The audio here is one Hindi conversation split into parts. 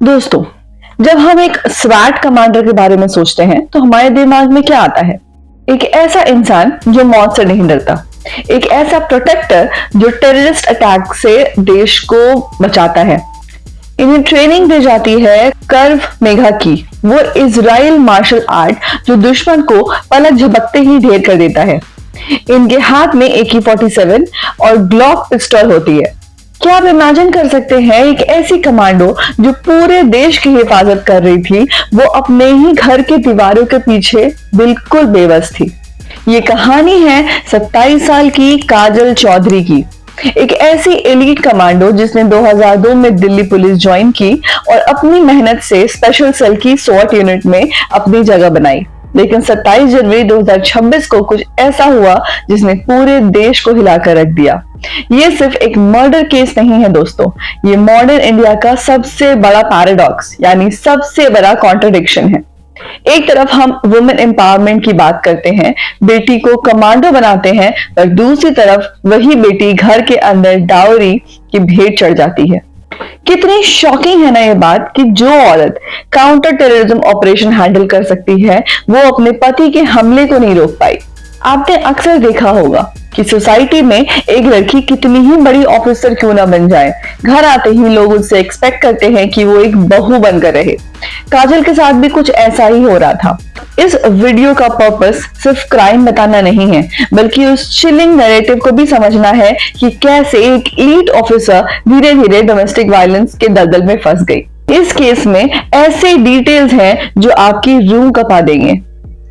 दोस्तों, जब हम एक स्वैट कमांडर के बारे में सोचते हैं तो हमारे दिमाग में क्या आता है? एक ऐसा इंसान जो मौत से नहीं डरता, एक ऐसा प्रोटेक्टर जो टेररिस्ट अटैक से देश को बचाता है। इन्हें ट्रेनिंग दी जाती है कर्व मेघा की, वो इजराइल मार्शल आर्ट जो दुश्मन को पलक झपकते ही ढेर कर देता है। इनके हाथ में AK-47 और ग्लॉक पिस्टल होती है। क्या आप इमेजिन कर सकते हैं एक ऐसी कमांडो जो पूरे देश की हिफाजत कर रही थी, वो अपने ही घर के दीवारों के पीछे बिल्कुल बेबस थी। ये कहानी है 27 साल की काजल चौधरी की, एक ऐसी एलीट कमांडो जिसने 2002 में दिल्ली पुलिस ज्वाइन की और अपनी मेहनत से स्पेशल सेल की SWAT यूनिट में अपनी जगह बनाई। लेकिन 27 जनवरी 2026 को कुछ ऐसा हुआ जिसने पूरे देश को हिलाकर रख दिया। ये सिर्फ एक मर्डर केस नहीं है दोस्तों, ये मॉडर्न इंडिया का सबसे बड़ा पैराडॉक्स यानी सबसे बड़ा कॉन्ट्रडिक्शन है। एक तरफ हम वुमेन एम्पावरमेंट की बात करते हैं, बेटी को कमांडो बनाते हैं, पर दूसरी तरफ वही बेटी घर के अंदर डाउरी की भेंट चढ़ जाती है। कितनी शॉकिंग है ना ये बात कि जो औरत काउंटर टेररिज्म ऑपरेशन हैंडल कर सकती है, वो अपने पति के हमले को नहीं रोक पाई। आपने अक्सर देखा होगा कि सोसाइटी में एक लड़की कितनी ही बड़ी ऑफिसर क्यों ना बन जाए, घर आते ही लोग उससे एक्सपेक्ट करते हैं कि वो एक बहू बनकर रहे। काजल के साथ भी कुछ ऐसा ही हो रहा था। इस वीडियो का पर्पस सिर्फ क्राइम बताना नहीं है, बल्कि उस चिलिंग नैरेटिव को भी समझना है कि कैसे एक एलीट ऑफिसर धीरे धीरे डोमेस्टिक वायलेंस के दलदल में फंस गई। इस केस में ऐसे डिटेल्स हैं जो आपकी रूह कपा देंगे।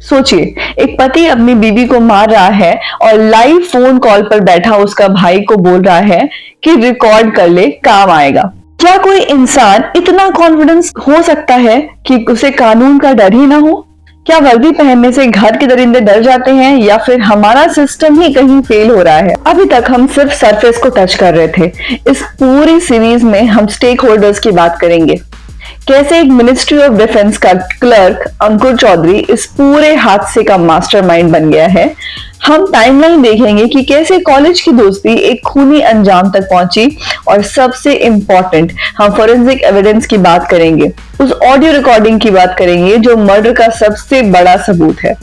सोचिए, एक पति अपनी बीवी को मार रहा है और लाइव फोन कॉल पर बैठा उसका भाई को बोल रहा है कि रिकॉर्ड कर ले, काम आएगा। क्या कोई इंसान इतना कॉन्फिडेंस हो सकता है कि उसे कानून का डर ही ना हो? क्या वर्दी पहनने से घर के दरिंदे डर जाते हैं, या फिर हमारा सिस्टम ही कहीं फेल हो रहा है? अभी तक हम सिर्फ सरफेस को टच कर रहे थे। इस पूरी सीरीज में हम स्टेक होल्डर्स की बात करेंगे। कैसे एक मिनिस्ट्री ऑफ डिफेंस का क्लर्क अंकुर चौधरी इस पूरे हादसे का मास्टरमाइंड बन गया है। हम टाइमलाइन देखेंगे कि कैसे कॉलेज की दोस्ती एक खूनी अंजाम तक पहुंची, और सबसे इंपॉर्टेंट हम फोरेंसिक एविडेंस की बात करेंगे, उस ऑडियो रिकॉर्डिंग की बात करेंगे जो मर्डर का सबसे बड़ा सबूत है।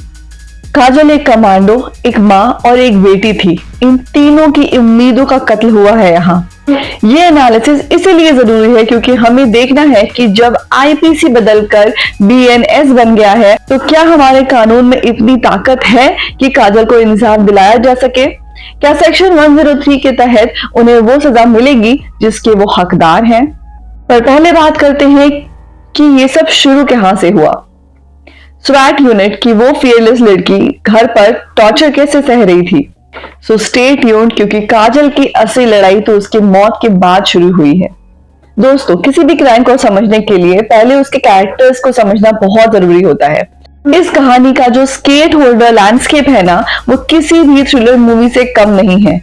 काजल एक कमांडो, एक माँ और एक बेटी थी। इन तीनों की उम्मीदों का कत्ल हुआ है यहाँ। ये एनालिसिस इसीलिए जरूरी है क्योंकि हमें देखना है कि जब IPC बदलकर BNS बन गया है तो क्या हमारे कानून में इतनी ताकत है कि काजल को इंसाफ दिलाया जा सके? क्या सेक्शन 103 के तहत उन्हें वो सजा मिलेगी जिसके वो हकदार हैं? पर पहले बात करते हैं कि ये सब शुरू कहां से हुआ। SWAT यूनिट की वो फियरलेस लड़की घर पर टॉर्चर कैसे सह रही थी? सो स्टे ट्यून्ड, क्योंकि काजल की असली लड़ाई तो उसकी मौत के बाद शुरू हुई है। दोस्तों, किसी भी क्राइम को समझने के लिए पहले उसके कैरेक्टर्स को समझना बहुत जरूरी होता है। इस कहानी का जो स्केट होल्डर लैंडस्केप है ना, वो किसी भी थ्रिलर मूवी से कम नहीं है।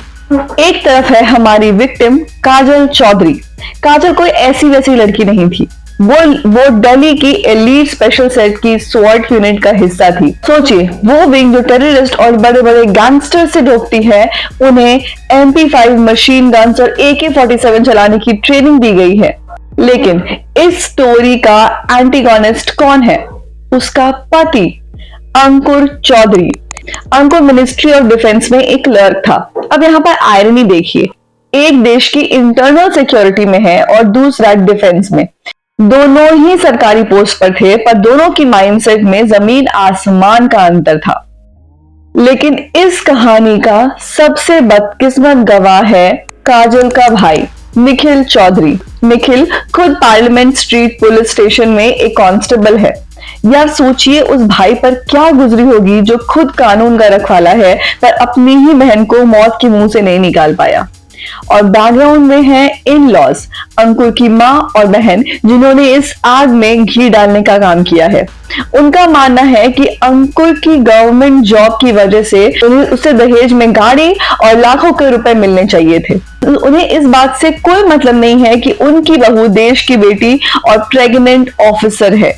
एक तरफ है हमारी विक्टिम काजल चौधरी। काजल कोई ऐसी वैसी लड़की नहीं थी, वो दिल्ली की एलीट स्पेशल सेट की SWAT यूनिट का हिस्सा थी। सोचिए, वो विंग जो टेररिस्ट और बड़े बड़े गैंगस्टर से रोकती है, उन्हें MP5 मशीन गन्स और AK-47 चलाने की ट्रेनिंग दी गई है। लेकिन इस स्टोरी का एंटीगोनिस्ट कौन है? उसका पति अंकुर चौधरी। अंकुर मिनिस्ट्री ऑफ डिफेंस में एक क्लर्क था। अब यहाँ पर आयरनी देखिए, एक देश की इंटरनल सिक्योरिटी में है और दूसरा डिफेंस में। दोनों ही सरकारी पोस्ट पर थे, पर दोनों की माइंडसेट में जमीन आसमान का अंतर था। लेकिन इस कहानी का सबसे बदकिस्मत गवाह है काजल का भाई निखिल चौधरी। निखिल खुद पार्लियामेंट स्ट्रीट पुलिस स्टेशन में एक कांस्टेबल है। यार सोचिए, उस भाई पर क्या गुजरी होगी जो खुद कानून का रखवाला है, पर अपनी ही बहन को मौत के मुंह से नहीं निकाल पाया। और बैकग्राउंड में है इन लॉज, अंकुर की माँ और बहन, जिन्होंने इस आग में घी डालने का काम किया है। उनका मानना है कि अंकुर की गवर्नमेंट जॉब की वजह से उसे दहेज में गाड़ी और लाखों के रुपए मिलने चाहिए थे। उन्हें इस बात से कोई मतलब नहीं है कि उनकी बहू देश की बेटी और प्रेग्नेंट ऑफिसर है।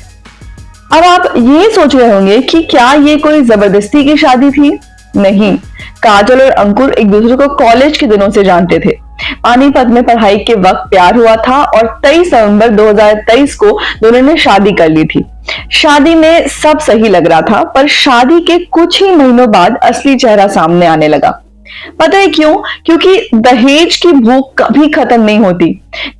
अब आप ये सोच रहे होंगे कि क्या ये कोई जबरदस्ती की शादी थी? नहीं, काजल और अंकुर एक दूसरे को कॉलेज के दिनों से जानते थे। पानीपत में पढ़ाई के वक्त प्यार हुआ था और 23 नवंबर 2023 को दोनों ने शादी कर ली थी। शादी में सब सही लग रहा था, पर शादी के कुछ ही महीनों बाद असली चेहरा सामने आने लगा। पता है क्यों? क्योंकि दहेज की भूख कभी खत्म नहीं होती।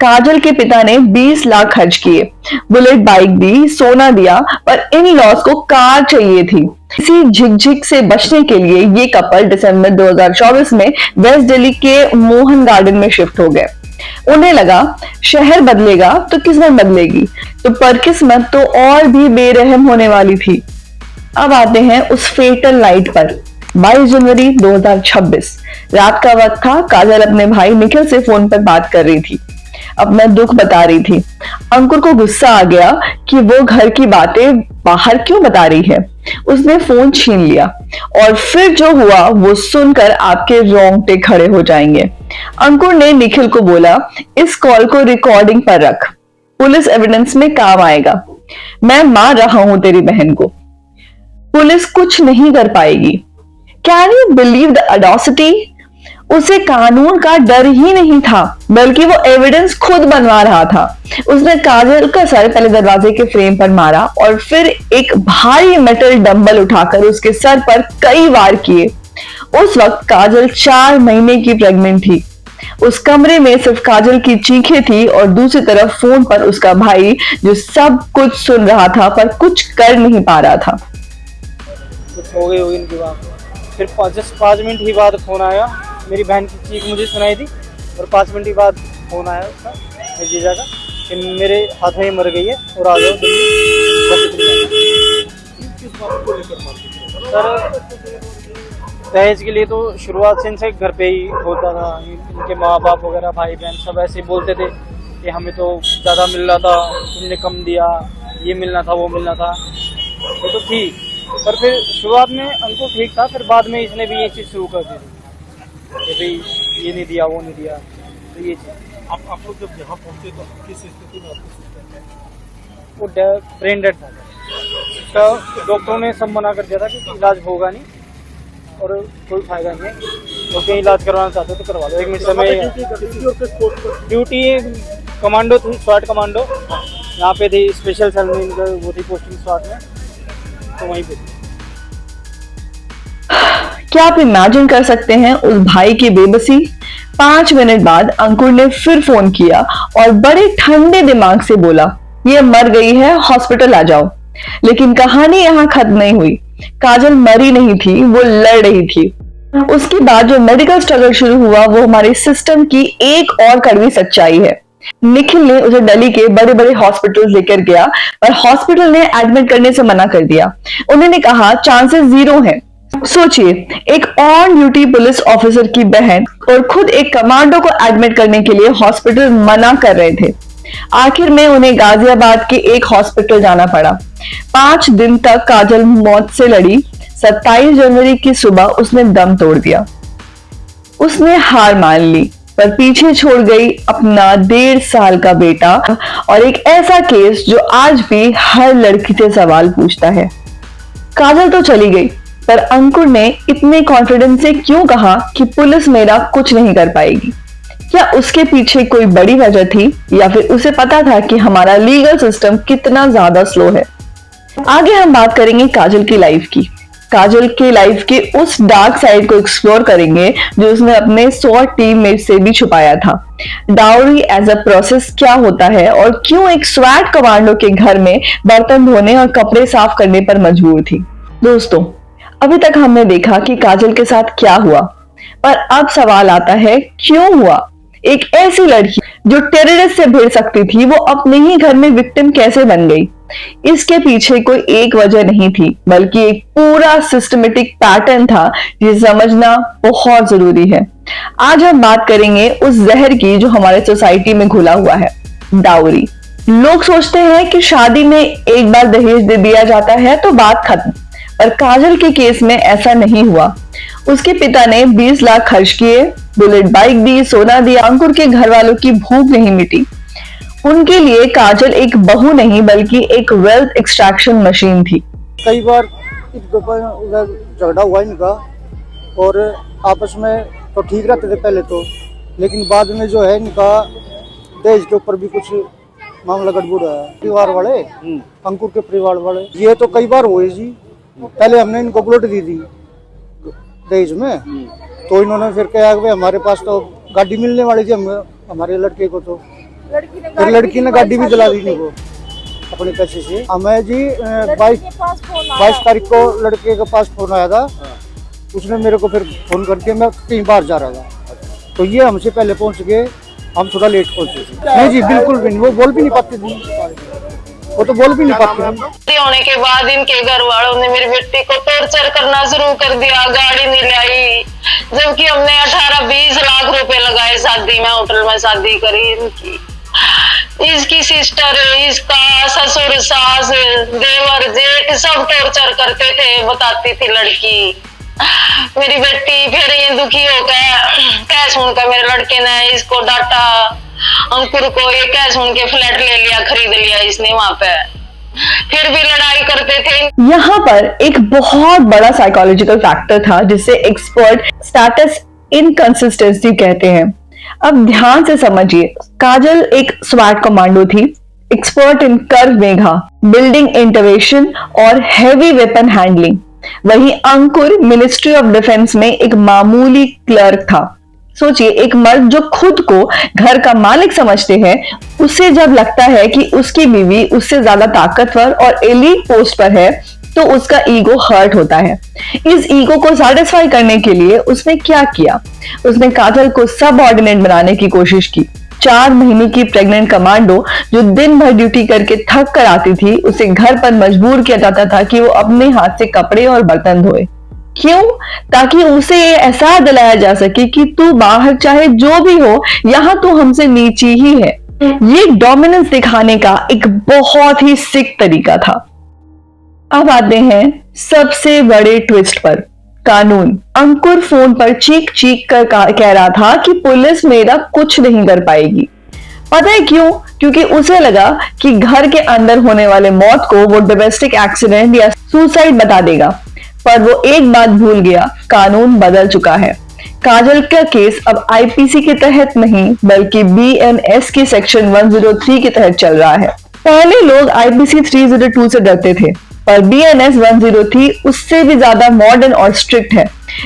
काजल के पिता ने 20 लाख खर्च किए, बुलेट बाइक दी, सोना दिया, पर इन लॉस को कार चाहिए थी। इसी झिकझिक से बचने के लिए ये कपल दिसंबर 2024 में वेस्ट दिल्ली के मोहन गार्डन में शिफ्ट हो गए। उन्हें लगा शहर बदलेगा तो किस्मत बदलेगी, तो पर किस्मत तो और भी बेरहम होने वाली थी। अब आते हैं उस फेटल नाइट पर। 22 जनवरी 2026 रात का वक्त था। काजल अपने भाई निखिल से फोन पर बात कर रही थी, अपना दुख बता रही थी। अंकुर को गुस्सा आ गया कि वो घर की बातें बाहर क्यों बता रही है। उसने फोन छीन लिया और फिर जो हुआ वो सुनकर आपके रोंगटे खड़े हो जाएंगे। अंकुर ने निखिल को बोला, इस कॉल को रिकॉर्डिंग पर रख, पुलिस एविडेंस में काम आएगा। मैं मार रहा हूं तेरी बहन को, पुलिस कुछ नहीं कर पाएगी। Can you believe the audacity? उसे कानून का डर ही नहीं था, बल्कि वो एविडेंस खुद बनवा रहा था। उसने काजल का सर पहले दरवाजे के फ्रेम पर मारा और फिर एक भारी मेटल डंबल उठाकर उसके सर पर कई वार किए। उस वक्त काजल 4 महीने की प्रेग्नेंट थी। उस कमरे में सिर्फ काजल की चीखें थी और दूसरी तरफ फोन पर उसका भाई, जो सब कुछ सुन रहा था पर कुछ कर नहीं पा रहा था। कुछ हो गई होगी इनकी बात। फिर जस्ट 5 मिनट ही बाद फोन आया, मेरी बहन की चीख मुझे सुनाई थी और 5 मिनट ही बाद फोन आया उसका, मेरे जीजा का, कि मेरे हाथ में मर गई है और आ जाओ सर। दहेज के लिए तो शुरुआत से इनसे घर पे ही होता था। इनके माँ बाप वगैरह, भाई बहन सब ऐसे बोलते थे कि हमें तो ज़्यादा मिल रहा था, तुमने कम दिया, ये मिलना था वो मिलना था। ये तो ठीक, पर फिर शुरुआत में अंकुर ठीक था, फिर बाद में इसने भी ये चीज़ शुरू कर दी थी कि भाई ये नहीं दिया वो नहीं दिया। तो ये चीज़ आप लोग जब यहाँ पहुँचे तो किस स्थिति में आपको? वो ब्रेन डेड था, तो डॉक्टरों ने सब मना कर दिया था कि इलाज होगा नहीं और कोई फायदा नहीं है, तो कहीं इलाज करवाना चाहते हो तो करवा लो। 1 मिनट समय ड्यूटी कमांडो थी, स्वाट कमांडो यहाँ पे थी, स्पेशल सेल में इनका वो थी पोस्टिंग स्वाट में, तो वहीं पे। क्या आप इमेजिन कर सकते हैं उस भाई की बेबसी? 5 मिनट बाद अंकुर ने फिर फोन किया और बड़े ठंडे दिमाग से बोला, ये मर गई है, हॉस्पिटल आ जाओ। लेकिन कहानी यहाँ खत्म नहीं हुई। काजल मरी नहीं थी, वो लड़ रही थी। उसके बाद जो मेडिकल स्ट्रगल शुरू हुआ वो हमारे सिस्टम की एक और कड़वी सच्चाई है। निखिल ने उसे दिल्ली के बड़े बड़े हॉस्पिटल लेकर गया, पर हॉस्पिटल ने एडमिट करने से मना कर दिया। उन्होंने कहा चांसेस 0 हैं। सोचिए, एक ऑन ड्यूटी पुलिस ऑफिसर की बहन और खुद एक कमांडो को एडमिट करने के लिए हॉस्पिटल मना कर रहे थे। आखिर में उन्हें गाजियाबाद के एक हॉस्पिटल जाना पड़ा। 5 दिन तक काजल मौत से लड़ी। 27 जनवरी की सुबह उसने दम तोड़ दिया। उसने हार मान ली, पर पीछे छोड़ गई अपना 1.5 साल का बेटा और एक ऐसा केस जो आज भी हर लड़की से सवाल पूछता है। काजल तो चली गई, पर अंकुर ने इतने कॉन्फिडेंस से क्यों कहा कि पुलिस मेरा कुछ नहीं कर पाएगी? क्या उसके पीछे कोई बड़ी वजह थी, या फिर उसे पता था कि हमारा लीगल सिस्टम कितना ज्यादा स्लो है? आगे हम बात करेंगे काजल की लाइफ की। काजल के लाइफ के उस डार्क साइड को एक्सप्लोर करेंगे जो उसने अपने 100 टीममेट से भी छुपाया था। डाउरी एज अ प्रोसेस क्या होता है और क्यों एक स्वैट कमांडो के घर में बर्तन धोने और कपड़े साफ करने पर मजबूर थी। दोस्तों, अभी तक हमने देखा कि काजल के साथ क्या हुआ, पर अब सवाल आता है क्यों हुआ? एक ऐसी लड़की जो टेररिस्ट से भिड़ सकती थी, वो अपने ही घर में विक्टिम कैसे बन गई? इसके पीछे कोई एक वजह नहीं थी, बल्कि एक पूरा सिस्टमेटिक पैटर्न था जिसे समझना बहुत जरूरी है। आज हम बात करेंगे उस जहर की जो हमारे सोसाइटी में घुला हुआ है, डाउरी। लोग सोचते हैं कि शादी में एक बार दहेज दे दिया जाता है तो बात खत्म, पर काजल के केस में ऐसा नहीं हुआ। उसके पिता ने 20 लाख खर्च किए, बुलेट बाइक दी, सोना दिया। अंकुर के घर वालों की भूख नहीं मिटी। उनके लिए काजल एक बहू नहीं बल्कि एक वेल्थ एक्सट्रैक्शन मशीन थी। कई बार उधर झगड़ा हुआ इनका और आपस में तो ठीक रहते थे पहले तो, लेकिन बाद में जो है इनका दहेज के ऊपर भी कुछ मामला गड़बड़ है। परिवार वाले, अंकुर के परिवार वाले, ये तो कई बार हुए जी। पहले हमने इनको बुलेट दी थी दहेज में, तो इन्होंने फिर कहा कि हमारे पास तो गाड़ी मिलने वाली थी हमारे लड़के को, तो फिर लड़की ने गाड़ी भी दिला दी इनको अपने पैसे से। हमें जी 22 तारीख को लड़के के पास फोन आया था, उसने मेरे को फिर फोन करके, मैं कहीं बाहर जा रहा था, तो ये हमसे पहले पहुंच गए, हम थोड़ा लेट पहुंचे। नहीं जी बिल्कुल भी नहीं, वो बोल भी नहीं पाते थे, वो तो बोल भी नहीं पाते थे। होने के बाद इनके घर वालों ने मेरी बेटी को टॉर्चर करना शुरू कर दिया, गाड़ी नहीं लाई, जबकि हमने 18-20 लाख रुपए लगाए शादी में, होटल में शादी करी इनकी। इसकी सिस्टर, इसका ससुर, सास, देवर, जेठ सब टॉर्चर करते थे, बताती थी लड़की। मेरी बेटी फिर ये दुखी हो गया, कह सुनकर मेरे लड़के ने इसको डांटा, अंकुर को ये कह सुन के फ्लैट ले लिया, खरीद लिया इसने वहां पे, फिर भी लड़ाई करते थे। यहाँ पर एक बहुत बड़ा साइकोलॉजिकल फैक्टर था जिसे एक्सपर्ट स्टेटस इनकंसिस्टेंसी कहते हैं। अब ध्यान से समझिए, काजल एक स्वैट कमांडो थी, expert in curve Megha, building intervention और हेवी वेपन हैंडलिंग। वहीं अंकुर मिनिस्ट्री ऑफ डिफेंस में एक मामूली क्लर्क था। सोचिए, एक मर्द जो खुद को घर का मालिक समझते हैं, उसे जब लगता है कि उसकी बीवी उससे ज्यादा ताकतवर और एलीट पोस्ट पर है, तो उसका ईगो हर्ट होता है। इस ईगो को सैटिस्फाई करने के लिए उसने क्या किया? उसने काजल को सबऑर्डिनेट बनाने की कोशिश की। 4 महीने की प्रेग्नेंट कमांडो जो दिन भर ड्यूटी करके थक कर आती थी, उसे घर पर मजबूर किया जाता था कि वो अपने हाथ से कपड़े और बर्तन धोए। क्यों? ताकि उसे ये एहसास दिलाया जा सके कि तू बाहर चाहे जो भी हो, यहाँ तू हमसे नीची ही है। ये डोमिनेंस दिखाने का एक बहुत ही सिक तरीका था। अब आते हैं सबसे बड़े ट्विस्ट पर, कानून। अंकुर फोन पर चीख चीख कर कह रहा था कि पुलिस मेरा कुछ नहीं कर पाएगी। पता है क्यों? क्योंकि उसे लगा कि घर के अंदर होने वाले मौत को वो डोमेस्टिक एक्सीडेंट या सुसाइड बता देगा। पर वो एक बात भूल गया, कानून बदल चुका है। काजल का केस अब आईपीसी के तहत नहीं, बल्कि बीएनएस के सेक्शन 103 के तहत चल रहा है। पहले लोग आईपीसी 302 से डरते थे, पर बीएनएस 103 उससे भी ज्यादा मॉडर्न और स्ट्रिक्ट है।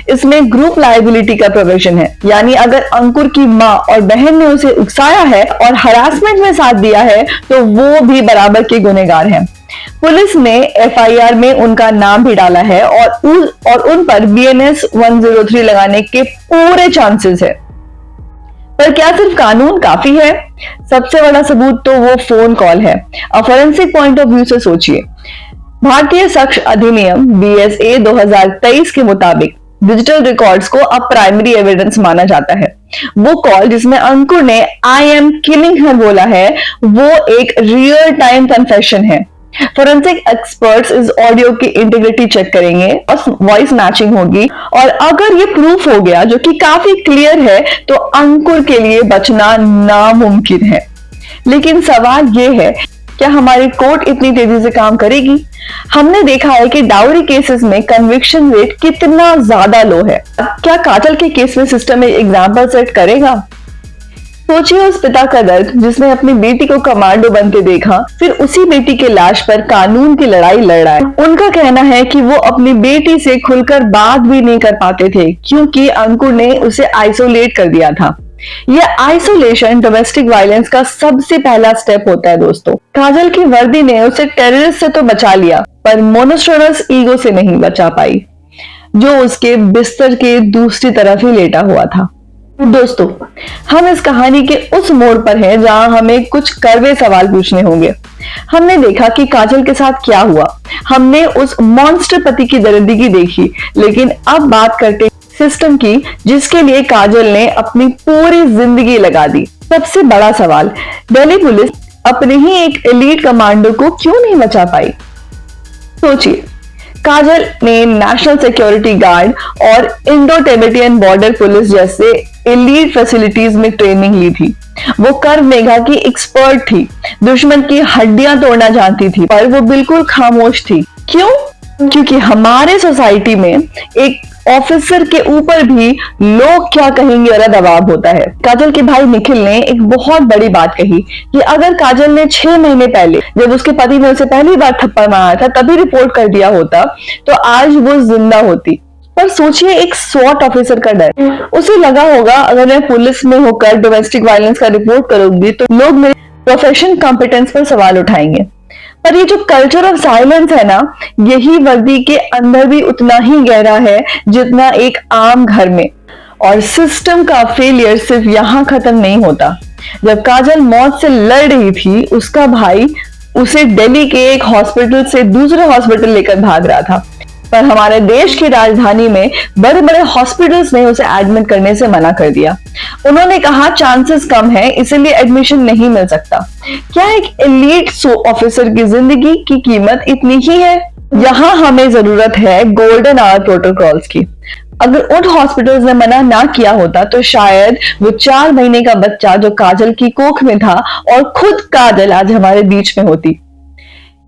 इसमें ग्रुप लायबिलिटी का प्रोविजन है, यानी अगर अंकुर की माँ और बहन ने उसे उकसाया है और हरासमेंट में साथ दिया है, तो वो भी बराबर के गुनहगार हैं। पुलिस ने एफआईआर में उनका नाम भी डाला है और उन पर बीएनएस 103 लगाने के पूरे चांसेस है। पर क्या सिर्फ कानून काफी है? सबसे बड़ा सबूत तो वो फोन कॉल है। अब फोरेंसिक पॉइंट ऑफ व्यू से सोचिए, भारतीय साक्ष्य अधिनियम बीएसए 2023 के मुताबिक डिजिटल रिकॉर्ड्स को अब प्राइमरी एविडेंस माना जाता है। वो कॉल जिसमें अंकुर ने आई एम किलिंग हर बोला है, वो एक रियल टाइम कन्फेशन है। फोरेंसिक एक्सपर्ट्स इस ऑडियो की इंटीग्रिटी चेक करेंगे और वॉइस मैचिंग होगी, और अगर ये प्रूफ हो गया, जो कि काफी क्लियर है, तो अंकुर के लिए बचना नामुमकिन है। लेकिन सवाल ये है, क्या हमारी कोर्ट इतनी तेजी से काम करेगी? हमने देखा है कि डाउरी केसेस में कन्विक्शन रेट कितना ज्यादा लो है। क्या काजल के केस में सिस्टम एक एग्जाम्पल सेट करेगा? सोचिए उस पिता का दर्द जिसने अपनी बेटी को कमांडो बनते देखा, फिर उसी बेटी के लाश पर कानून की लड़ाई लड़ रहा है। उनका कहना है कि वो अपनी बेटी से खुलकर बात भी नहीं कर पाते थे, क्योंकि अंकुर ने उसे आइसोलेट कर दिया था। यह आइसोलेशन डोमेस्टिक वायलेंस का सबसे पहला स्टेप होता है दोस्तों। काजल की वर्दी ने उसे टेररिस्ट से तो बचा लिया, पर मोनोस्टोरस ईगो से नहीं बचा पाई, जो उसके बिस्तर के दूसरी तरफ ही लेटा हुआ था। दोस्तों, हम इस कहानी के उस मोड़ पर हैं जहां हमें कुछ कड़वे सवाल पूछने होंगे। हमने देखा कि काजल के साथ क्या हुआ, हमने उस मॉन्स्टर पति की दरिद्री देखी, लेकिन अब बात करते सिस्टम की, जिसके लिए काजल ने अपनी पूरी जिंदगी लगा दी। सबसे बड़ा सवाल, दिल्ली पुलिस अपने ही एक एलीट कमांडो को क्यों नहीं बचा पाई? सोचिए, काजल ने नेशनल सिक्योरिटी गार्ड और इंडो टिबेटियन बॉर्डर पुलिस जैसे एलीट फैसिलिटीज में ट्रेनिंग ली थी। वो कर्व मेघा की एक्सपर्ट थी, दुश्मन की हड्डियां तोड़ना जानती थी, पर वो बिल्कुल खामोश थी। क्यों? क्योंकि हमारे सोसाइटी में एक ऑफिसर के ऊपर भी लोग क्या कहेंगे वाला दबाव होता है। काजल के भाई निखिल ने एक बहुत बड़ी बात कही कि अगर काजल ने 6 महीने पहले, जब उसके पति ने उसे पहली बार थप्पड़ मारा था, तभी रिपोर्ट कर दिया होता तो आज वो जिंदा होती। पर सोचिए, एक स्वॉट ऑफिसर का डर, उसे लगा होगा अगर मैं पुलिस में होकर डोमेस्टिक वायलेंस का रिपोर्ट करूंगी तो लोग मेरे प्रोफेशनल कॉम्पिटेंस पर सवाल उठाएंगे। पर ये जो कल्चर ऑफ साइलेंस है ना, यही वर्दी के अंदर भी उतना ही गहरा है जितना एक आम घर में। और सिस्टम का फेलियर सिर्फ यहाँ खत्म नहीं होता। जब काजल मौत से लड़ रही थी, उसका भाई उसे दिल्ली के एक हॉस्पिटल से दूसरे हॉस्पिटल लेकर भाग रहा था, पर हमारे देश की राजधानी में बड़े बड़े हॉस्पिटल्स ने उसे एडमिट करने से मना कर दिया। उन्होंने कहा चांसेस कम है, इसलिए एडमिशन नहीं मिल सकता। क्या एक एलीट ऑफिसर की जिंदगी की कीमत इतनी ही है? यहाँ हमें जरूरत है गोल्डन आवर प्रोटोकॉल्स की। अगर उन हॉस्पिटल्स ने मना ना किया होता तो शायद वो 4 महीने का बच्चा जो काजल की कोख में था और खुद काजल आज हमारे बीच में होती।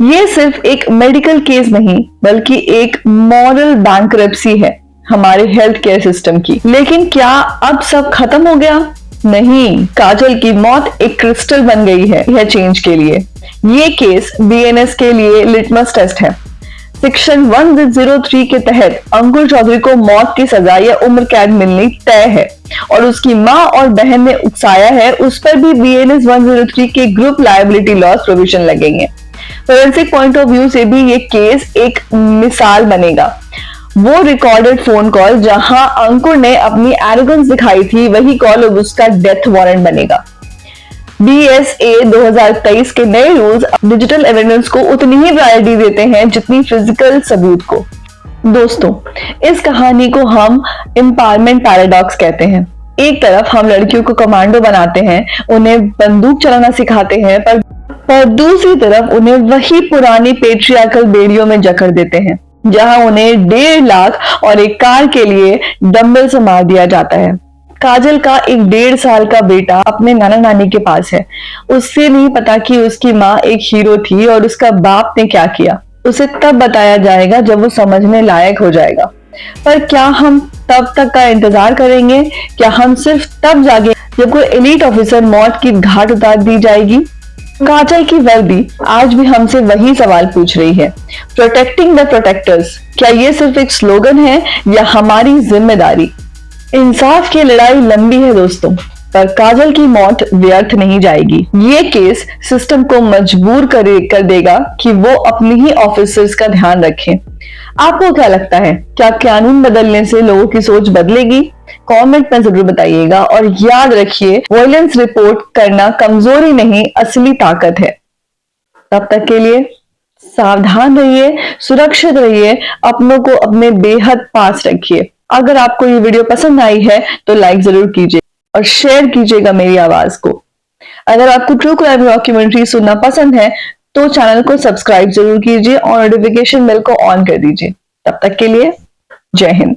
ये सिर्फ एक मेडिकल केस नहीं, बल्कि एक मॉरल बैंकरप्सी है हमारे हेल्थ केयर सिस्टम की। लेकिन क्या अब सब खत्म हो गया? नहीं, काजल की मौत एक क्रिस्टल बन गई है यह चेंज के लिए। ये केस बीएनएस के लिए लिटमस टेस्ट है। सेक्शन 103 के तहत अंकुर चौधरी को मौत की सजा या उम्र कैद मिलनी तय है और उसकी मां और बहन ने उकसाया है, उस पर भी बीएनएस 103 के ग्रुप लायबिलिटी लॉस प्रोविजन लगेंगे। फोरेंसिक पॉइंट ऑफ व्यू से भी ये केस एक मिसाल बनेगा। वो रिकॉर्डेड फोन कॉल जहां अंकुर ने अपनी एरोगेंस दिखाई थी, वही कॉल अब उसका डेथ वारंट बनेगा। बीएसए 2023 के नए रूल्स डिजिटल एविडेंस को उतनी ही प्रायोरिटी देते हैं जितनी फिजिकल सबूत को। दोस्तों, इस कहानी को हम एम्पावरमेंट पैराडॉक्स कहते हैं। एक तरफ हम लड़कियों को कमांडो बनाते हैं, उन्हें बंदूक चलाना सिखाते हैं, पर दूसरी तरफ उन्हें वही पुरानी पेट्रियार्कल बेड़ियों में जकड़ देते हैं जहां उन्हें 1.5 लाख और एक कार के लिए डंबल से मार दिया जाता है। काजल का एक 1.5 साल का बेटा अपने नाना नानी के पास है। उससे नहीं पता कि उसकी माँ एक हीरो थी और उसका बाप ने क्या किया। उसे तब बताया जाएगा जब वो समझने लायक हो जाएगा। पर क्या हम तब तक का इंतजार करेंगे? क्या हम सिर्फ तब जागे जब कोई एलीट ऑफिसर मौत की घाट उतार दी जाएगी? काजल की वर्दी आज भी हमसे वही सवाल पूछ रही है, प्रोटेक्टिंग द प्रोटेक्टर्स। क्या ये सिर्फ एक स्लोगन है या हमारी जिम्मेदारी? इंसाफ की लड़ाई लंबी है दोस्तों, पर काजल की मौत व्यर्थ नहीं जाएगी। ये केस सिस्टम को मजबूर कर देगा कि वो अपनी ही ऑफिसर्स का ध्यान रखें। आपको क्या लगता है, क्या कानून बदलने से लोगों की सोच बदलेगी? कमेंट में जरूर बताइएगा और याद रखिए, वायलेंस रिपोर्ट करना कमजोरी नहीं, असली ताकत है। तब तक के लिए सावधान रहिए, सुरक्षित रहिए, अपनों को अपने बेहद पास रखिए। अगर आपको ये वीडियो पसंद आई है तो लाइक जरूर कीजिए और शेयर कीजिएगा मेरी आवाज को। अगर आपको ट्रू क्राइम डॉक्यूमेंट्री सुनना पसंद है तो चैनल को सब्सक्राइब जरूर कीजिए और नोटिफिकेशन बेल को ऑन कर दीजिए। तब तक के लिए जय हिंद।